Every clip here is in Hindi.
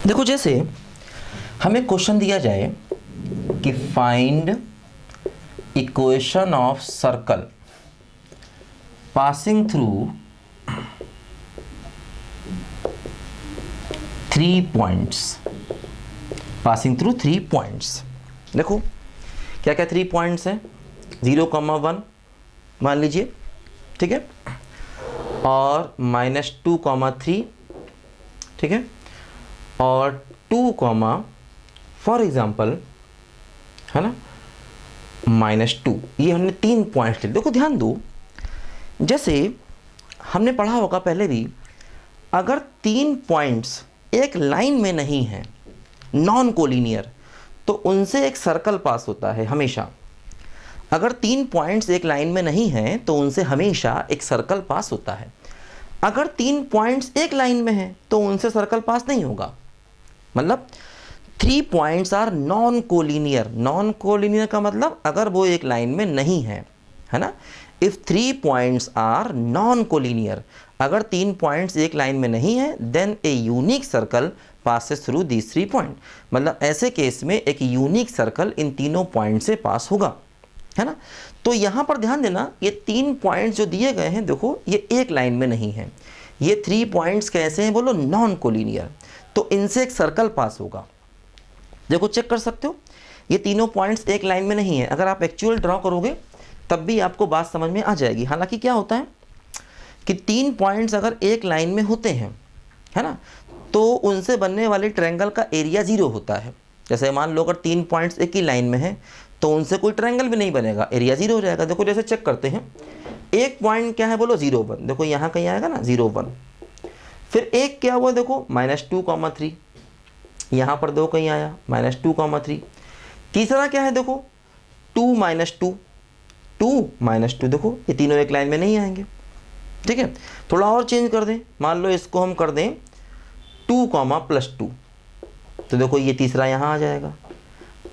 देखो, जैसे हमें क्वेश्चन दिया जाए कि find equation of circle passing through 3 points, passing through 3 points. देखो क्या क्या 3 पॉइंट्स हैं, 0,1 मान लीजिए, ठीक है, और -2,3, ठीक है, और 2, फॉर एग्जाम्पल है ना -2। ये हमने 3 पॉइंट्स लिए। देखो ध्यान दो, जैसे हमने पढ़ा होगा पहले भी, अगर 3 पॉइंट्स एक लाइन में नहीं हैं, नॉन कोलिनियर, तो उनसे एक सर्कल पास होता है हमेशा। अगर 3 पॉइंट्स एक लाइन में नहीं हैं तो उनसे हमेशा एक सर्कल पास होता है। अगर 3 पॉइंट्स एक लाइन में हैं तो उनसे सर्कल पास नहीं होगा। मतलब 3 points are non collinear. Non collinear का मतलब अगर वो एक लाइन में नहीं है, है ना। If 3 points are non collinear, अगर 3 पॉइंट्स एक लाइन में नहीं है, then a unique circle passes through these 3 point. मतलब ऐसे केस में एक यूनिक सर्कल इन तीनों पॉइंट से पास होगा, है ना। तो यहाँ पर ध्यान देना, ये 3 पॉइंट्स जो दिए गए हैं, देखो ये एक लाइन में नहीं है। ये 3 पॉइंट्स कैसे हैं बोलो, नॉन कोलिनियर, तो इनसे एक सर्कल पास होगा। देखो चेक कर सकते हो, ये तीनों पॉइंट्स एक लाइन में नहीं है। अगर आप एक्चुअल ड्रॉ करोगे तब भी आपको बात समझ में आ जाएगी। हालांकि क्या होता है कि 3 पॉइंट्स अगर एक लाइन में होते हैं, है ना, तो उनसे बनने वाले ट्रायंगल का एरिया 0 होता है। जैसे मान लो अगर 3 पॉइंट्स एक ही लाइन में है तो उनसे कोई ट्रायंगल भी नहीं बनेगा, एरिया 0 हो जाएगा। देखो जैसे चेक करते हैं, एक पॉइंट क्या है बोलो 0,1, देखो यहाँ कहीं आएगा ना 0,1। फिर एक क्या हुआ देखो -2,3, यहाँ पर दो कहीं आया -2,3। तीसरा क्या है देखो 2 -2, 2 -2, देखो ये तीनों एक लाइन में नहीं आएंगे, ठीक है। थोड़ा और चेंज कर दें, मान लो इसको हम कर दें 2,+2, तो देखो ये तीसरा यहाँ आ जाएगा।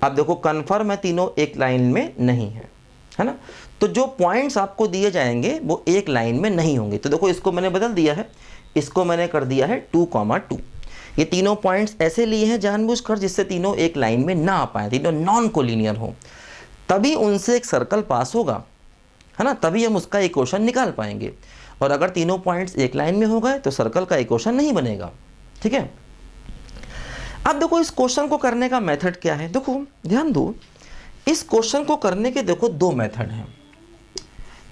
अब देखो कन्फर्म है तीनों एक लाइन में नहीं है ना। तो जो पॉइंट्स आपको दिए जाएंगे वो एक लाइन में नहीं होंगे। तो देखो इसको मैंने बदल दिया है, इसको मैंने कर दिया है 2,2। ये तीनों पॉइंट्स ऐसे लिए हैं जानबूझकर जिससे तीनों एक लाइन में ना आ पाए, तीनों नॉन कोलिनियर हो, तभी उनसे एक सर्कल पास होगा, है ना, तभी हम उसका इक्वेशन निकाल पाएंगे। और अगर तीनों पॉइंट्स एक लाइन में हो गए तो सर्कल का इक्वेशन नहीं बनेगा, ठीक है। अब देखो इस क्वेश्चन को करने का मेथड क्या है, देखो ध्यान दो, इस क्वेश्चन को करने के देखो 2 मेथड हैं।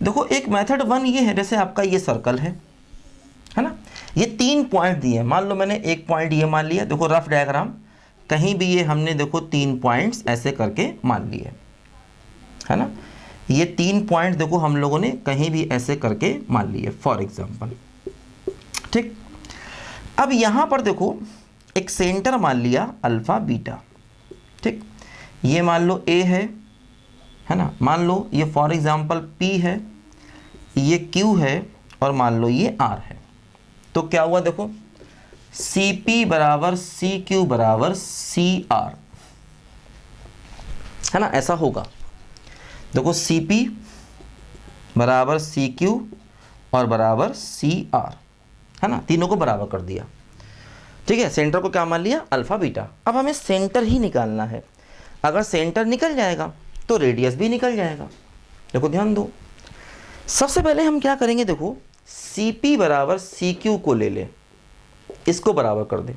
देखो एक मेथड 1 ये है, जैसे आपका ये सर्कल है ना, ये 3 पॉइंट दिए हैं। मान लो मैंने एक पॉइंट ये मान लिया, देखो रफ डायग्राम, कहीं भी ये हमने देखो 3 पॉइंट्स ऐसे करके मान लिए, है ना। ये 3 पॉइंट देखो हम लोगों ने कहीं भी ऐसे करके मान लिए फॉर एग्जांपल, ठीक। अब यहाँ पर देखो एक सेंटर मान लिया अल्फा बीटा, ठीक। ये मान लो ए है ना, मान लो ये फॉर एग्जांपल पी है, ये क्यू है, और मान लो ये आर है। तो क्या हुआ देखो, सी पी बराबर सी क्यू बराबर सी आर, है ना, ऐसा होगा। देखो सी पी बराबर सी क्यू और बराबर सी आर, है ना, तीनों को बराबर कर दिया, ठीक है। सेंटर को क्या मान लिया, अल्फा बीटा। अब हमें सेंटर ही निकालना है। अगर सेंटर निकल जाएगा तो रेडियस भी निकल जाएगा। देखो ध्यान दो, सबसे पहले हम क्या करेंगे, देखो सी पी बराबर सी क्यू को ले लें, इसको बराबर कर दें।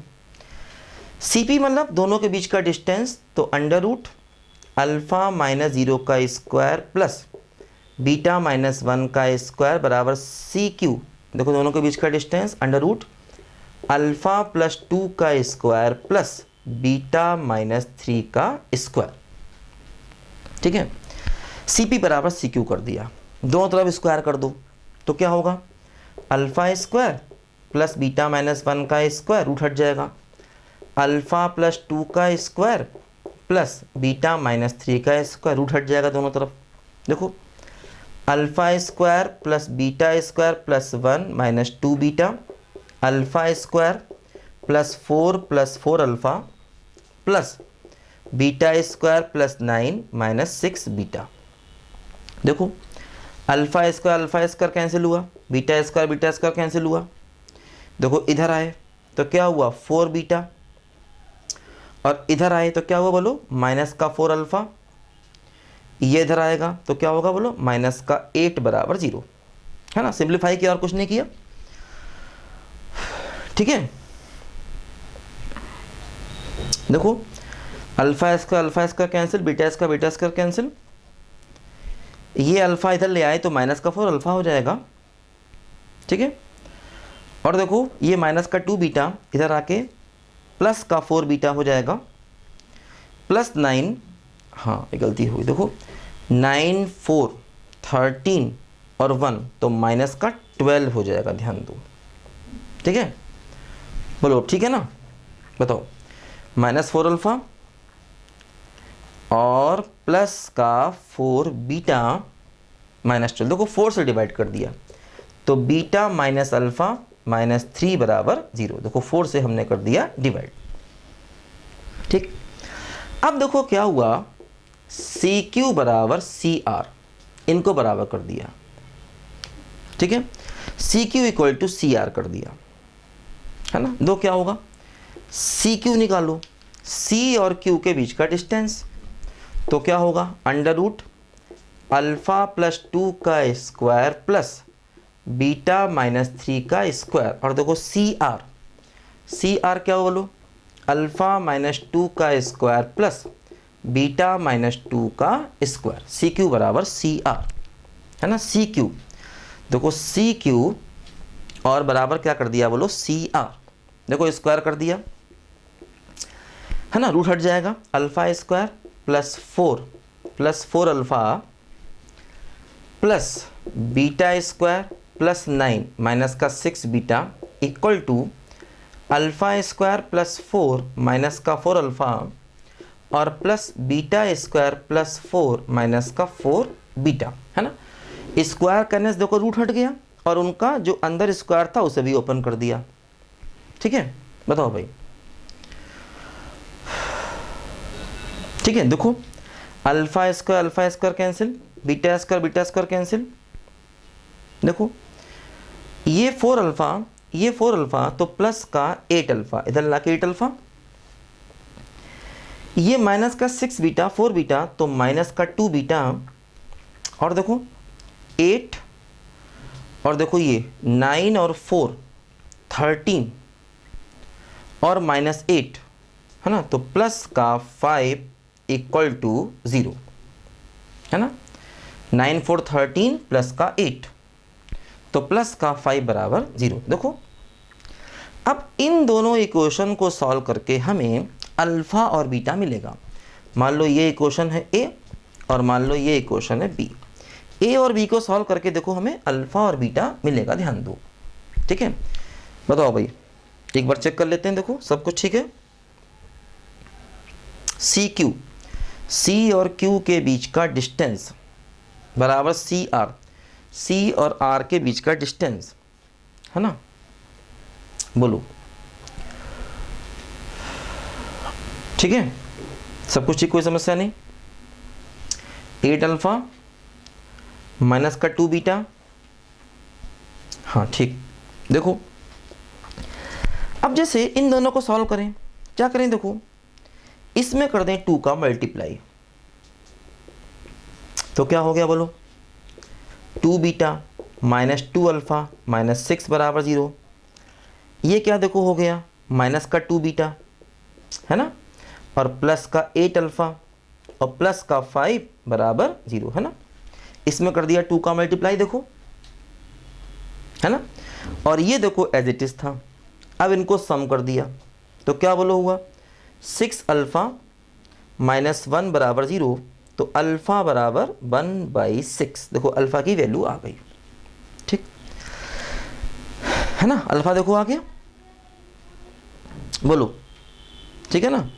सी पी मतलब दोनों के बीच का डिस्टेंस, तो अंडर रूट अल्फा -0 का स्क्वायर प्लस बीटा -1 का स्क्वायर बराबर सी क्यू। देखो दोनों के बीच का डिस्टेंस अंडर रूट अल्फा +2 का स्क्वायर प्लस बीटा -3 का स्क्वायर, ठीक है। सी पी बराबर सी क्यू कर दिया, दोनों तरफ स्क्वायर कर दो, तो क्या होगा, अल्फा स्क्वायर प्लस बीटा -1 का स्क्वायर, रूट हट जाएगा, अल्फा +2 का स्क्वायर प्लस बीटा -3 का स्क्वायर, रूट हट जाएगा दोनों तरफ। देखो alpha square plus beta square plus 1 -2 beta, alpha square plus 4 alpha plus beta square plus 9 -6 beta. देखो अल्फा स्क्वायर कैंसिल हुआ, बीटा स्क्वायर कैंसिल हुआ। देखो इधर आए तो क्या हुआ 4 बीटा और इधर आए तो क्या हुआ बोलो, माइनस का 4 अल्फ़ा, ये इधर आएगा तो क्या होगा बोलो, माइनस का 8 बराबर 0, है ना। सिंप्लीफाई किया और कुछ नहीं किया, ठीक है। देखो alpha square cancel, beta square cancel, ये अल्फा इधर ले आए तो माइनस का 4 अल्फा हो जाएगा, ठीक है। और देखो ये माइनस का 2 बीटा इधर आके प्लस का 4 बीटा हो जाएगा, प्लस 9, हाँ ये गलती हुई, देखो 9 4 13 और 1 तो माइनस का 12 हो जाएगा, ध्यान दो, ठीक है। बोलो ठीक है ना, बताओ, माइनस 4 अल्फा और प्लस का 4 बीटा माइनस 12, देखो 4 से डिवाइड कर दिया तो बीटा माइनस अल्फा माइनस 3 बराबर 0, देखो 4 से हमने कर दिया डिवाइड, ठीक। अब देखो क्या हुआ, सी क्यू बराबर सी आर, इनको बराबर कर दिया, ठीक है। C Q equal to C R कर दिया, है ना। दो क्या होगा, सी क्यू निकालो, सी और क्यू के बीच का डिस्टेंस, तो क्या होगा, अंडर रूट अल्फा प्लस 2 का स्क्वायर प्लस बीटा माइनस 3 का स्क्वायर, और देखो सी आर क्या हो बोलो, अल्फा माइनस 2 का स्क्वायर प्लस बीटा माइनस 2 का स्क्वायर, सी क्यू बराबर सी आर, है ना। सी क्यू, देखो सी क्यू और बराबर क्या कर दिया बोलो, सी आर, देखो स्क्वायर कर दिया, है ना, रूट हट जाएगा, alpha square plus 4 alpha plus beta square plus 9 minus का 6 beta equal to alpha square plus 4 minus का 4 अल्फा और plus beta square plus 4 minus का 4 बीटा, है ना। स्क्वायर करने से देखो रूट हट गया और उनका जो अंदर स्क्वायर था उसे भी ओपन कर दिया, ठीक है। बताओ भाई, ठीक है। देखो alpha square cancel, beta square cancel, देखो ये 4 अल्फा तो प्लस का 8 अल्फा इधर ला के 8 अल्फा, ये माइनस का 6 बीटा 4 बीटा तो माइनस का 2 बीटा, और देखो 8 और देखो ये 9 और 4 13 और माइनस 8, है ना, तो प्लस का 5 इक्वल टू 0, है ना। 9 4 13 प्लस का 8 तो प्लस का 5 बराबर 0। देखो अब इन दोनों इक्वेशन को सॉल्व करके हमें अल्फ़ा और बीटा मिलेगा। मान लो ये इक्वेशन है ए और मान लो ये इक्वेशन है बी, ए और बी को सॉल्व करके देखो हमें अल्फ़ा और बीटा मिलेगा, ध्यान दो, ठीक है। बताओ भाई, एक बार चेक कर लेते हैं, देखो सब कुछ ठीक है। सी क्यू, सी और क्यू के बीच का डिस्टेंस बराबर सी आर, सी और आर के बीच का डिस्टेंस, है ना। बोलो ठीक है, सब कुछ ठीक, कोई समस्या नहीं। 8 अल्फा माइनस का 2 बीटा, हाँ ठीक। देखो अब जैसे इन दोनों को सॉल्व करें, क्या करें, देखो इसमें कर दें 2 का मल्टीप्लाई, तो क्या हो गया बोलो, 2 बीटा माइनस 2 अल्फा माइनस 6 बराबर 0, ये क्या देखो हो गया माइनस का 2 बीटा, है ना, और प्लस का 8 अल्फा और प्लस का 5 बराबर 0, है ना। इसमें कर दिया 2 का मल्टीप्लाई, देखो, है ना, और ये देखो एज इट इज था। अब इनको सम कर दिया तो क्या बोलो हुआ 6 अल्फा माइनस 1 बराबर 0, तो अल्फा बराबर 1/6, देखो अल्फा की वैल्यू आ गई, ठीक है ना। अल्फा देखो आ गया, बोलो ठीक है ना।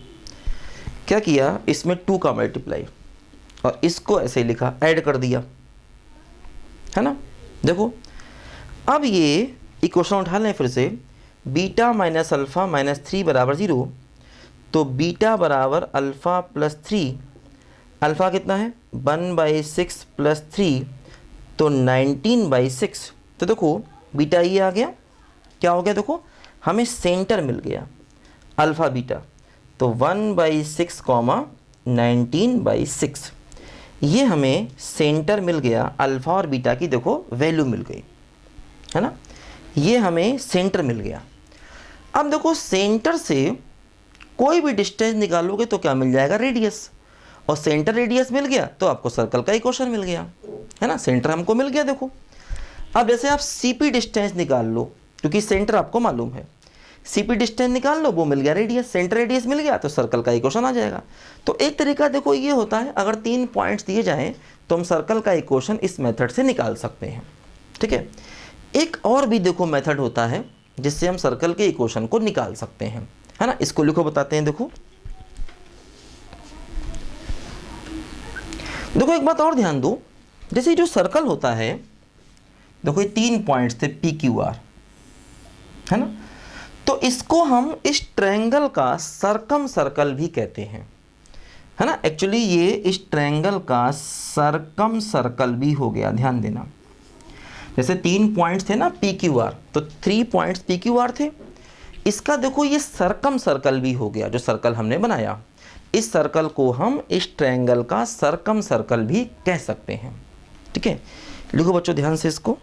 क्या किया, इसमें 2 का मल्टीप्लाई और इसको ऐसे ही लिखा, ऐड कर दिया, है ना। देखो अब ये इक्वेशन उठा लें फिर से, बीटा माइनस अल्फा माइनस 3 बराबर 0, तो बीटा बराबर अल्फा प्लस 3, अल्फा कितना है 1/6 प्लस 3 तो 19/6, तो देखो बीटा ये आ गया, क्या हो गया, देखो हमें सेंटर मिल गया अल्फ़ा बीटा, तो 1/6 19/6, ये हमें सेंटर मिल गया, अल्फ़ा और बीटा की देखो वैल्यू मिल गई, है ना, ये हमें सेंटर मिल गया। अब देखो सेंटर से कोई भी डिस्टेंस निकालोगे तो क्या मिल जाएगा, रेडियस, और सेंटर रेडियस मिल गया तो आपको सर्कल का इक्वेशन मिल गया, है ना, सेंटर हमको मिल गया। देखो अब जैसे आप सीपी डिस्टेंस निकाल लो, क्योंकि सेंटर आपको मालूम है, सीपी डिस्टेंस निकाल लो, वो मिल गया रेडियस, सेंटर रेडियस मिल गया तो सर्कल का इक्वेशन आ जाएगा। तो एक तरीका देखो ये होता है, अगर 3 पॉइंट्स दिए जाएं तो हम सर्कल का इक्वेशन इस मेथड से निकाल सकते हैं, ठीक है। एक और भी देखो मेथड होता है जिससे हम सर्कल के इक्वेशन को निकाल सकते हैं, है ना, इसको लिखो, बताते हैं। देखो एक बात और ध्यान दो, जैसे जो सर्कल होता है, देखो ये 3 पॉइंट्स थे पी क्यू आर, है ना, तो इसको हम इस ट्रायंगल का सर्कम सर्कल भी कहते हैं, है ना। एक्चुअली ये इस ट्रायंगल का सर्कम सर्कल भी हो गया, ध्यान देना। जैसे 3 पॉइंट्स थे ना पी क्यू आर, तो 3 पॉइंट्स पी क्यू आर थे, इसका देखो ये सर्कम सर्कल भी हो गया, जो सर्कल हमने बनाया, इस सर्कल को हम इस ट्रायंगल का सर्कम सर्कल भी कह सकते हैं, ठीक है। लिखो बच्चों ध्यान से इसको।